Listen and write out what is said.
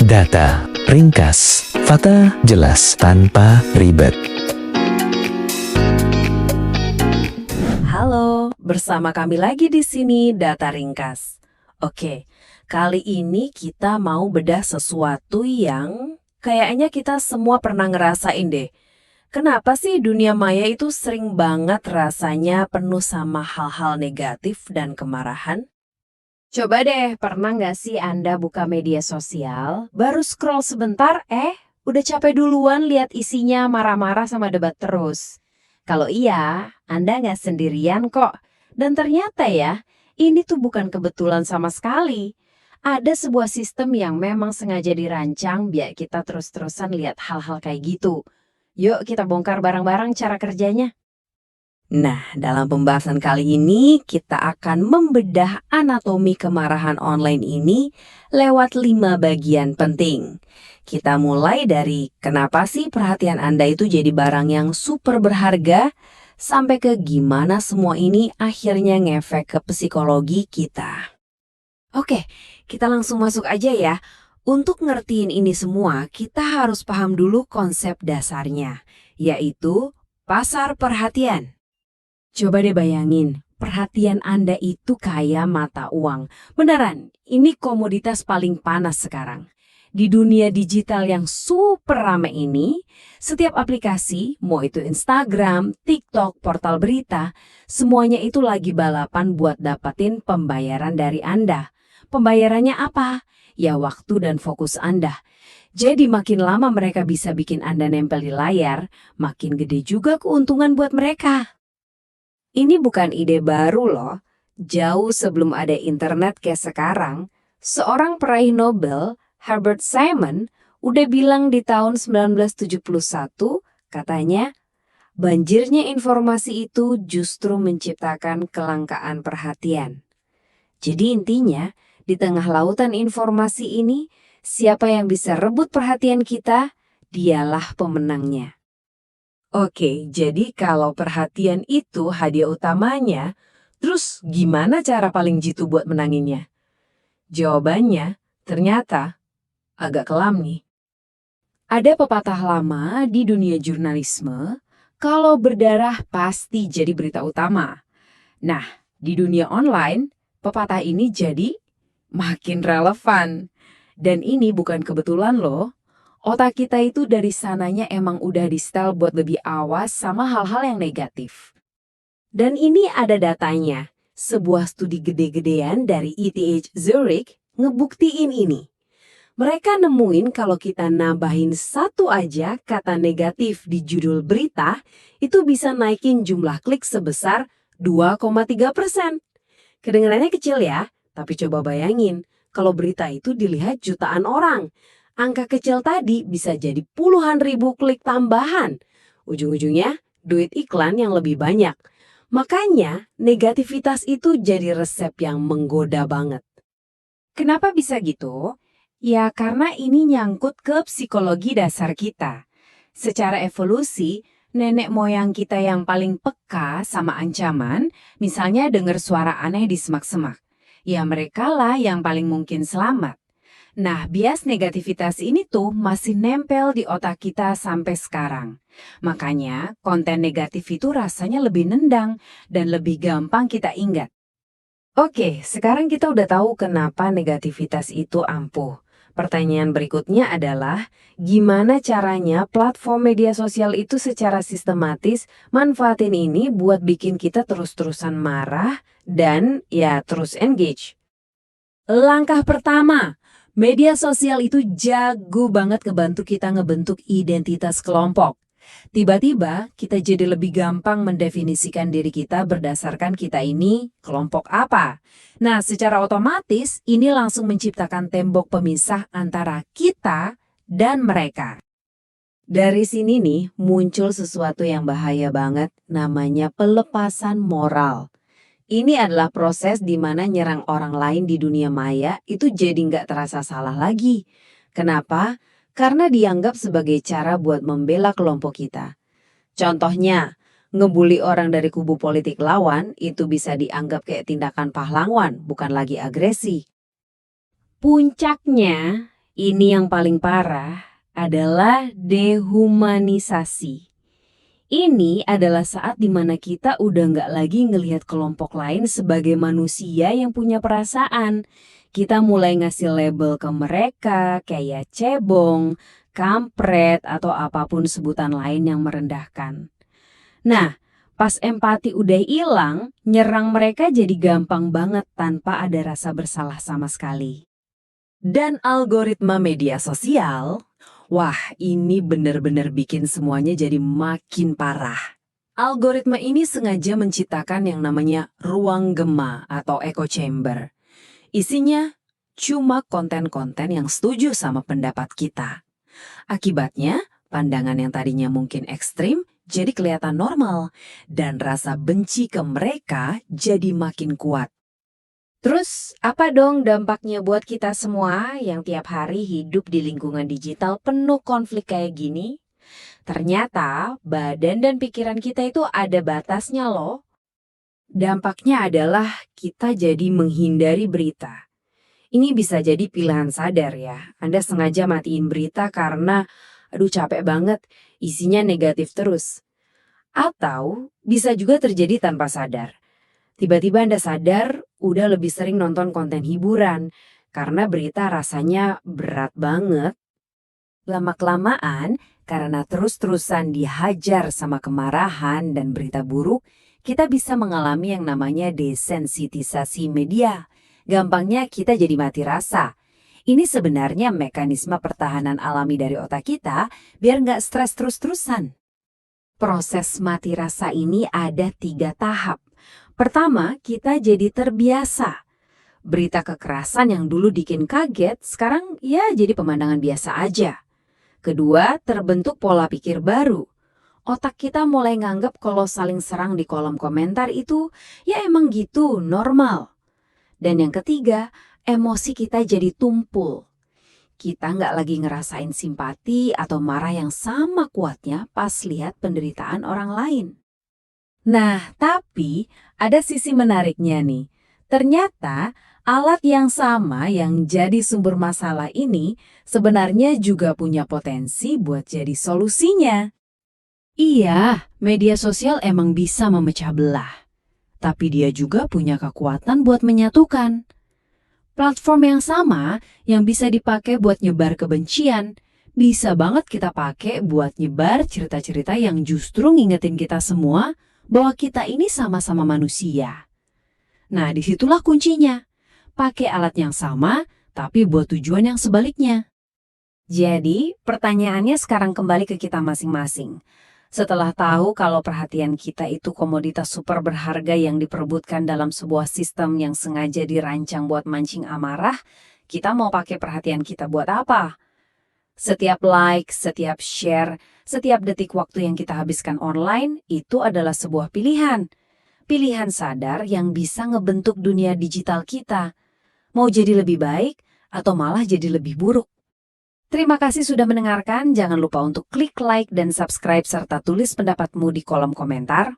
Data ringkas, fakta jelas tanpa ribet. Halo, bersama kami lagi di sini Data Ringkas. Oke, kali ini kita mau bedah sesuatu yang kayaknya kita semua pernah ngerasain deh. Kenapa sih dunia maya itu sering banget rasanya penuh sama hal-hal negatif dan kemarahan? Coba deh, pernah nggak sih Anda buka media sosial, baru scroll sebentar, udah capek duluan lihat isinya marah-marah sama debat terus. Kalau iya, Anda nggak sendirian kok. Dan ternyata ya, ini tuh bukan kebetulan sama sekali. Ada sebuah sistem yang memang sengaja dirancang biar kita terus-terusan lihat hal-hal kayak gitu. Yuk kita bongkar bareng-bareng cara kerjanya. Nah, dalam pembahasan kali ini kita akan membedah anatomi kemarahan online ini lewat 5 bagian penting. Kita mulai dari kenapa sih perhatian Anda itu jadi barang yang super berharga, sampai ke gimana semua ini akhirnya ngefek ke psikologi kita. Oke, kita langsung masuk aja ya. Untuk ngertiin ini semua, kita harus paham dulu konsep dasarnya, yaitu pasar perhatian. Coba deh bayangin, perhatian Anda itu kayak mata uang. Beneran, ini komoditas paling panas sekarang. Di dunia digital yang super rame ini, setiap aplikasi, mau itu Instagram, TikTok, portal berita, semuanya itu lagi balapan buat dapatin pembayaran dari Anda. Pembayarannya apa? Ya waktu dan fokus Anda. Jadi makin lama mereka bisa bikin Anda nempel di layar, makin gede juga keuntungan buat mereka. Ini bukan ide baru loh. Jauh sebelum ada internet kayak sekarang, seorang peraih Nobel, Herbert Simon, udah bilang di tahun 1971, katanya, banjirnya informasi itu justru menciptakan kelangkaan perhatian. Jadi intinya, di tengah lautan informasi ini, siapa yang bisa rebut perhatian kita, dialah pemenangnya. Oke, jadi kalau perhatian itu hadiah utamanya, terus gimana cara paling jitu buat menanginnya? Jawabannya ternyata agak kelam nih. Ada pepatah lama di dunia jurnalisme, kalau berdarah pasti jadi berita utama. Nah, di dunia online, pepatah ini jadi makin relevan. Dan ini bukan kebetulan loh. Otak kita itu dari sananya emang udah di-setel buat lebih awas sama hal-hal yang negatif. Dan ini ada datanya. Sebuah studi gede-gedean dari ETH Zurich ngebuktiin ini. Mereka nemuin kalau kita nambahin satu aja kata negatif di judul berita, itu bisa naikin jumlah klik sebesar 2,3%. Kedengarannya kecil ya, tapi coba bayangin, kalau berita itu dilihat jutaan orang. Angka kecil tadi bisa jadi puluhan ribu klik tambahan. Ujung-ujungnya, duit iklan yang lebih banyak. Makanya, negativitas itu jadi resep yang menggoda banget. Kenapa bisa gitu? Ya, karena ini nyangkut ke psikologi dasar kita. Secara evolusi, nenek moyang kita yang paling peka sama ancaman, misalnya dengar suara aneh di semak-semak. Ya, merekalah yang paling mungkin selamat. Nah, bias negativitas ini tuh masih nempel di otak kita sampai sekarang. Makanya, konten negatif itu rasanya lebih nendang dan lebih gampang kita ingat. Oke, sekarang kita udah tahu kenapa negativitas itu ampuh. Pertanyaan berikutnya adalah, gimana caranya platform media sosial itu secara sistematis manfaatin ini buat bikin kita terus-terusan marah dan ya terus engage? Langkah pertama, media sosial itu jago banget ngebantu kita ngebentuk identitas kelompok. Tiba-tiba kita jadi lebih gampang mendefinisikan diri kita berdasarkan kita ini kelompok apa. Nah, secara otomatis ini langsung menciptakan tembok pemisah antara kita dan mereka. Dari sini nih muncul sesuatu yang bahaya banget, namanya pelepasan moral. Ini adalah proses di mana nyerang orang lain di dunia maya itu jadi nggak terasa salah lagi. Kenapa? Karena dianggap sebagai cara buat membela kelompok kita. Contohnya, ngebully orang dari kubu politik lawan itu bisa dianggap kayak tindakan pahlawan, bukan lagi agresi. Puncaknya, Ini yang paling parah adalah dehumanisasi. Ini adalah saat dimana kita udah nggak lagi ngelihat kelompok lain sebagai manusia yang punya perasaan. Kita mulai ngasih label ke mereka kayak cebong, kampret, atau apapun sebutan lain yang merendahkan. Nah, pas empati udah hilang, nyerang mereka jadi gampang banget tanpa ada rasa bersalah sama sekali. Dan algoritma media sosial, wah ini benar-benar bikin semuanya jadi makin parah. Algoritma ini sengaja menciptakan yang namanya ruang gema atau echo chamber. Isinya cuma konten-konten yang setuju sama pendapat kita. Akibatnya, pandangan yang tadinya mungkin ekstrim jadi kelihatan normal dan rasa benci ke mereka jadi makin kuat. Terus, apa dong dampaknya buat kita semua yang tiap hari hidup di lingkungan digital penuh konflik kayak gini? Ternyata, badan dan pikiran kita itu ada batasnya loh. Dampaknya adalah kita jadi menghindari berita. Ini bisa jadi pilihan sadar ya. Anda sengaja matiin berita karena, aduh capek banget, isinya negatif terus. Atau bisa juga terjadi tanpa sadar. Tiba-tiba Anda sadar udah lebih sering nonton konten hiburan karena berita rasanya berat banget. Lama-kelamaan, karena terus-terusan dihajar sama kemarahan dan berita buruk, kita bisa mengalami yang namanya desensitisasi media. Gampangnya kita jadi mati rasa. Ini sebenarnya mekanisme pertahanan alami dari otak kita biar nggak stres terus-terusan. Proses mati rasa ini ada 3 tahap. Pertama, kita jadi terbiasa. Berita kekerasan yang dulu bikin kaget, sekarang ya jadi pemandangan biasa aja. Kedua, terbentuk pola pikir baru. Otak kita mulai nganggap kalau saling serang di kolom komentar itu, ya emang gitu, normal. Dan yang ketiga, emosi kita jadi tumpul. Kita nggak lagi ngerasain simpati atau marah yang sama kuatnya pas lihat penderitaan orang lain. Nah, tapi ada sisi menariknya nih. Ternyata alat yang sama yang jadi sumber masalah ini sebenarnya juga punya potensi buat jadi solusinya. Iya, media sosial emang bisa memecah belah. Tapi dia juga punya kekuatan buat menyatukan. Platform yang sama yang bisa dipakai buat nyebar kebencian, bisa banget kita pakai buat nyebar cerita-cerita yang justru ngingetin kita semua bahwa kita ini sama-sama manusia. Nah, disitulah kuncinya. Pakai alat yang sama, tapi buat tujuan yang sebaliknya. Jadi, pertanyaannya sekarang kembali ke kita masing-masing. Setelah tahu kalau perhatian kita itu komoditas super berharga yang diperebutkan dalam sebuah sistem yang sengaja dirancang buat mancing amarah, kita mau pakai perhatian kita buat apa? Setiap like, setiap share, setiap detik waktu yang kita habiskan online itu adalah sebuah pilihan. Pilihan sadar yang bisa ngebentuk dunia digital kita. Mau jadi lebih baik atau malah jadi lebih buruk. Terima kasih sudah mendengarkan. Jangan lupa untuk klik like dan subscribe serta tulis pendapatmu di kolom komentar.